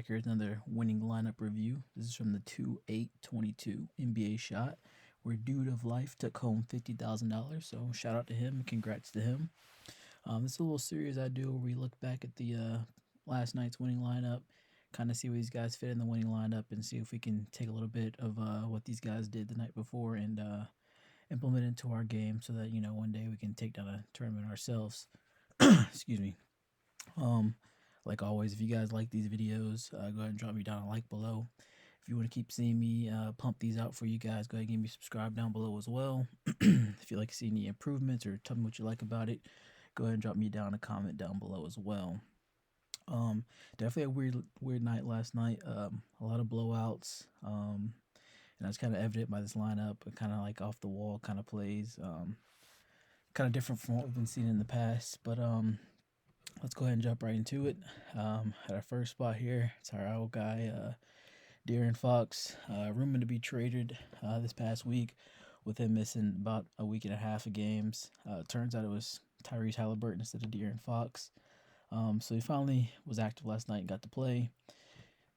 Here's another winning lineup review. This is from the 2/8/22 NBA shot, where Dude of Life took home $50,000. So shout out to him and congrats to him. This is a little series I do where we look back at the last night's winning lineup, kind of see where these guys fit in the winning lineup, and see if we can take a little bit of what these guys did the night before and implement it into our game, so that one day we can take down a tournament ourselves. Excuse me. Um, like always, if you guys like these videos, go ahead and drop me down a like below. If you want to keep seeing me pump these out for you guys, go ahead and give me subscribe down below as well. If you like to see any improvements or tell me what you like about it, go ahead and drop me down a comment down below as well. Definitely a weird night last night. A lot of blowouts. And that's kind of evident by this lineup. Kind of like off the wall kind of plays. Kind of different from what we've been seeing in the past. But let's go ahead and jump right into it. At our first spot here, it's our old guy, Darren Fox, rumored to be traded this past week, with him missing about a week and a half of games. Turns out it was Tyrese Halliburton instead of Darren Fox. So he finally was active last night and got to play.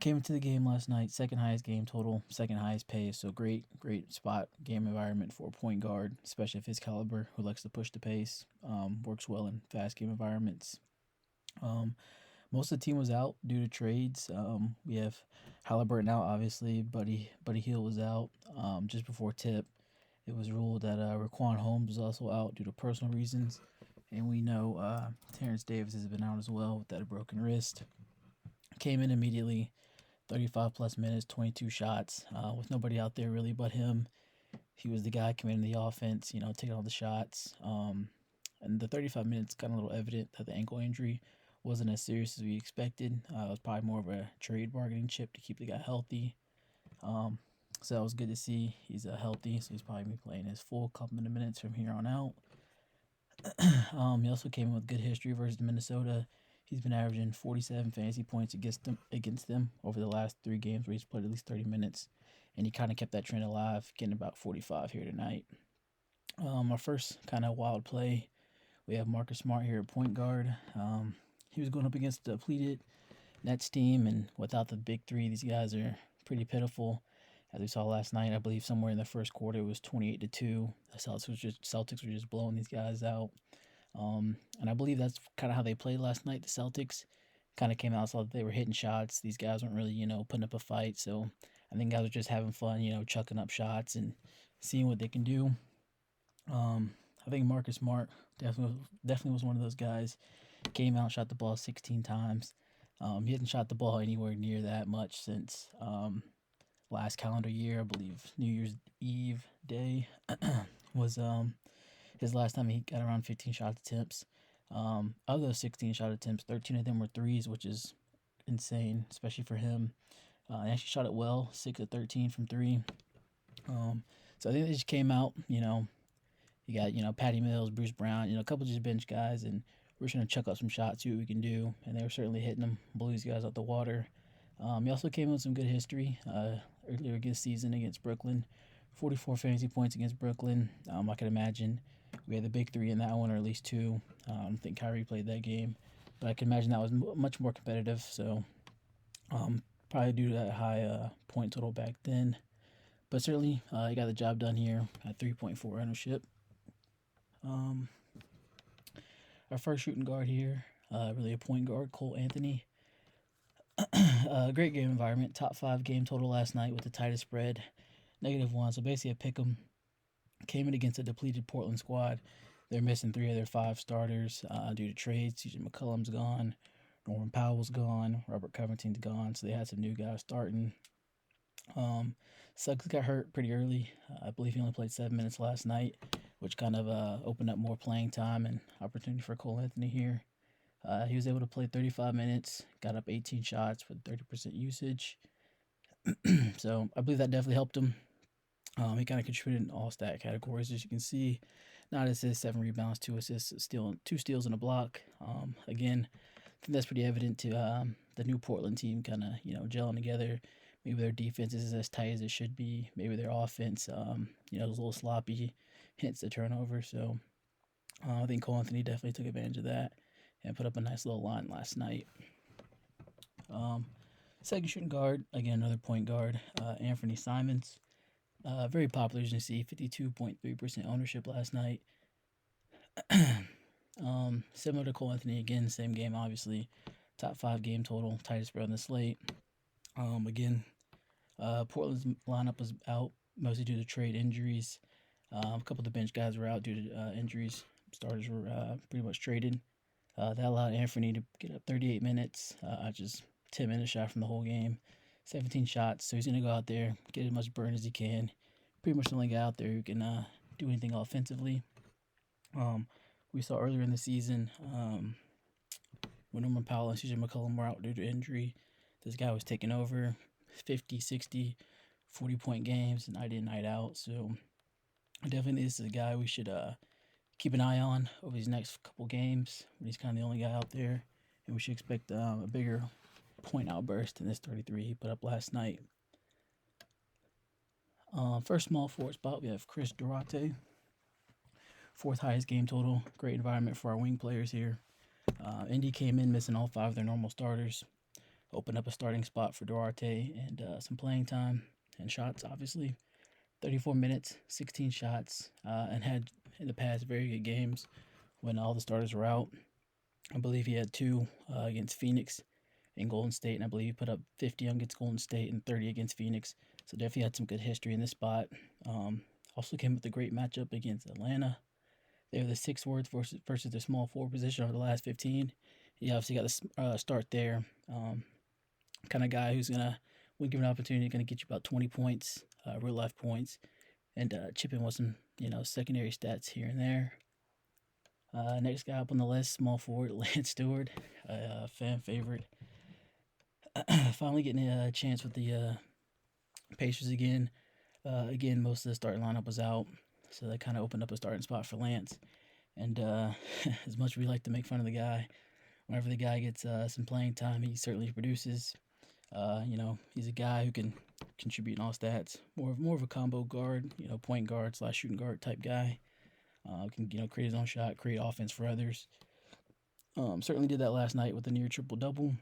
Came into the game last night, second highest game total, second highest pace. So great spot game environment for a point guard, especially of his caliber, who likes to push the pace. Works well in fast game environments. Most of the team was out due to trades. We have Halliburton out, obviously. Buddy Hield was out just before tip. It was ruled that Raquan Holmes was also out due to personal reasons. And we know Terrence Davis has been out as well with that broken wrist. Came in immediately, 35 plus minutes, 22 shots, with nobody out there really but him. He was the guy coming in the offense, taking all the shots. And the 35 minutes got a little evident that the ankle injury wasn't as serious as we expected. It was probably more of a trade bargaining chip to keep the guy healthy. So that was good to see. He's healthy, so he's probably going to be playing his full complement of minutes from here on out. He also came in with good history versus Minnesota. He's been averaging 47 fantasy points against them over the last 3 games where he's played at least 30 minutes. And he kind of kept that trend alive, getting about 45 here tonight. Our first kind of wild play, we have Marcus Smart here at point guard. He was going up against the depleted Nets team, and without the big three, these guys are pretty pitiful. As we saw last night, I believe somewhere in the first quarter it was 28-2. The Celtics were just blowing these guys out. And I believe that's kind of how they played last night. The Celtics kind of came out, saw that they were hitting shots. These guys weren't really, putting up a fight. So I think guys were just having fun, chucking up shots and seeing what they can do. I think Marcus Smart definitely was one of those guys. Came out, shot the ball 16 times. He hasn't shot the ball anywhere near that much since last calendar year. I believe New Year's Eve day was his last time he got around 15 shot attempts. Of those 16 shot attempts, 13 of them were threes, which is insane, especially for him. He actually shot it well, 6 of 13 from 3. So I think they just came out, you got, Patty Mills, Bruce Brown, a couple just bench guys, and we're just going to chuck up some shots, see what we can do. And they were certainly hitting them, blew these guys out the water. He also came in with some good history earlier this season against Brooklyn. 44 fantasy points against Brooklyn. I can imagine we had the big 3 in that one, or at least 2. I don't think Kyrie played that game, but I can imagine that was much more competitive. So probably due to that high point total back then. But certainly he got the job done here at 3.4 ownership. Our first shooting guard here, really a point guard, Cole Anthony. Great game environment. Top 5 game total last night with the tightest spread, -1. So basically a pick 'em. Came in against a depleted Portland squad. They're missing 3 of their 5 starters due to trades. CJ McCollum's gone. Norman Powell's gone. Robert Covington's gone. So they had some new guys starting. Suggs got hurt pretty early. I believe he only played 7 minutes last night, which kind of opened up more playing time and opportunity for Cole Anthony here. He was able to play 35 minutes, got up 18 shots with 30% usage. So I believe that definitely helped him. He kind of contributed in all stat categories, as you can see. 9 assists, 7 rebounds, 2 assists, 2 steals and a block. Again, I think that's pretty evident to the new Portland team kind of, gelling together. Maybe their defense is as tight as it should be. Maybe their offense, was a little sloppy, hence the turnover. So I think Cole Anthony definitely took advantage of that and put up a nice little line last night. Second shooting guard, again, another point guard, Anthony Simons. Very popular, as you can see, 52.3% ownership last night. Similar to Cole Anthony, again, same game, obviously. Top 5 game total, tightest spread on the slate. Again, Portland's lineup was out mostly due to trade injuries. A couple of the bench guys were out due to injuries. Starters were pretty much traded. That allowed Anthony to get up 38 minutes, just 10 minutes shot from the whole game, 17 shots. So he's going to go out there, get as much burn as he can. Pretty much the only guy out there who can do anything offensively. We saw earlier in the season when Norman Powell and CJ McCollum were out due to injury, this guy was taking over 50, 60, 40-point games, night in, night out. So definitely this is a guy we should keep an eye on over these next couple games when he's kind of the only guy out there. And we should expect a bigger point outburst than this 33 he put up last night. First small forward spot, we have Chris Duarte. 4th highest game total. Great environment for our wing players here. Indy came in missing all 5 of their normal starters. Opened up a starting spot for Duarte and some playing time and shots, obviously. 34 minutes, 16 shots, and had in the past very good games when all the starters were out. I believe he had 2 against Phoenix and Golden State, and I believe he put up 50 against Golden State and 30 against Phoenix. So definitely had some good history in this spot. Also came with a great matchup against Atlanta. They were the 6 words versus the small forward position over the last 15. He obviously got the start there. Kind of guy who's gonna, when given an opportunity, gonna get you about 20 points, real life points, and chip in with some secondary stats here and there. Next guy up on the list, small forward Lance Stewart, fan favorite. Finally getting a chance with the Pacers again. Again, most of the starting lineup was out, so that kind of opened up a starting spot for Lance. And as much as we like to make fun of the guy, whenever the guy gets some playing time, he certainly produces. He's a guy who can contribute in all stats. More of a combo guard, point guard / shooting guard type guy. Can create his own shot, create offense for others. Certainly did that last night with a near triple double.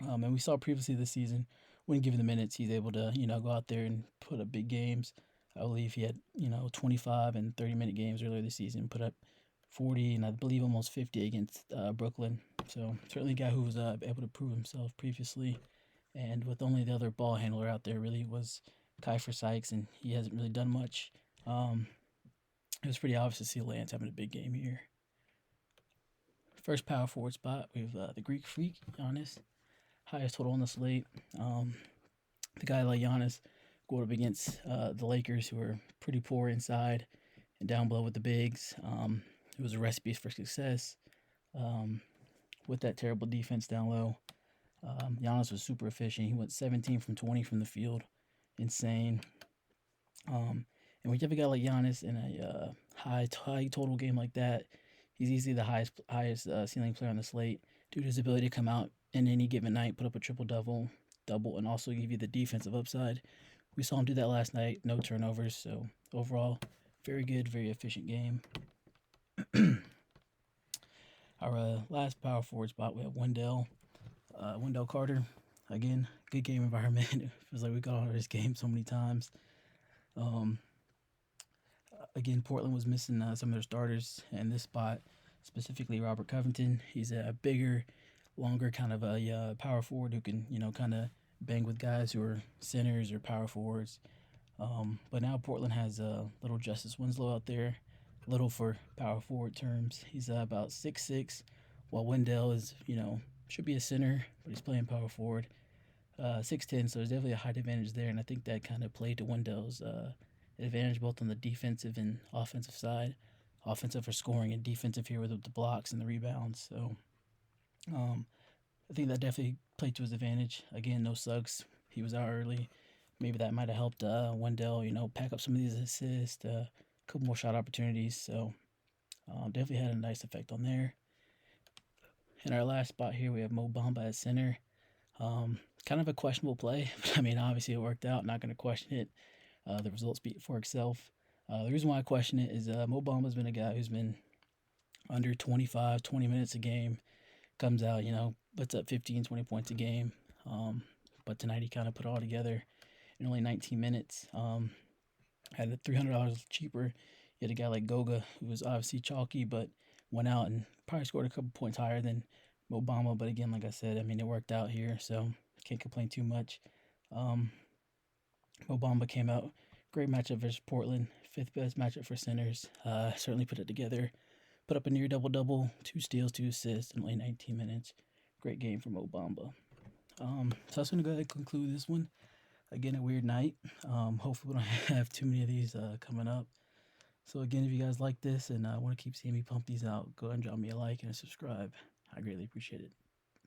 And we saw previously this season, when given the minutes, he's able to go out there and put up big games. I believe he had 25 and 30-minute games earlier this season, put up 40 and I believe almost 50 against Brooklyn. So certainly a guy who was able to prove himself previously. And with only the other ball handler out there really was Kiefer Sykes, and he hasn't really done much. It was pretty obvious to see Lance having a big game here. First power forward spot, we have the Greek Freak, Giannis. Highest total on the slate. The guy like Giannis going up against the Lakers, who are pretty poor inside and down below with the bigs. It was a recipe for success with that terrible defense down low. Giannis was super efficient. He went 17 from 20 from the field. Insane. And when you have a guy like Giannis in a high total game like that, he's easily the highest ceiling player on the slate due to his ability to come out in any given night, put up a triple-double, and also give you the defensive upside. We saw him do that last night, no turnovers. So overall, very good, very efficient game. Our last power forward spot, we have Wendell Carter. Again, good game environment. It feels like we got out of this game so many times. Again, Portland was missing some of their starters in this spot, specifically Robert Covington. He's a bigger, longer kind of a power forward who can, kind of bang with guys who are centers or power forwards. But now Portland has little Justice Winslow out there, little for power forward terms. He's about 6'6", while Wendell is, should be a center, but he's playing power forward. 6'10", so there's definitely a height advantage there, and I think that kind of played to Wendell's advantage both on the defensive and offensive side. Offensive for scoring and defensive here with the blocks and the rebounds. So I think that definitely played to his advantage. Again, no Suggs. He was out early. Maybe that might have helped Wendell, pack up some of these assists, a couple more shot opportunities. So definitely had a nice effect on there. In our last spot here, we have Bomba at center. Kind of a questionable play, but obviously it worked out. Not going to question it. The results speak for itself. The reason why I question it is Bomba's been a guy who's been under 20 minutes a game. Comes out, puts up 15, 20 points a game. but tonight he kind of put it all together in only 19 minutes. Had it $300 cheaper. You had a guy like Goga, who was obviously chalky, but went out and probably scored a couple points higher than Bomba. But again, like I said, I mean, it worked out here, so can't complain too much. Bomba came out. Great matchup versus Portland. 5th best matchup for centers. Certainly put it together. Put up a near double-double. 2 steals, 2 assists in only 19 minutes. Great game from Bomba. So that's going to go ahead and conclude this one. Again, a weird night. Hopefully we don't have too many of these coming up. So again, if you guys like this and want to keep seeing me pump these out, go ahead and drop me a like and a subscribe. I greatly appreciate it.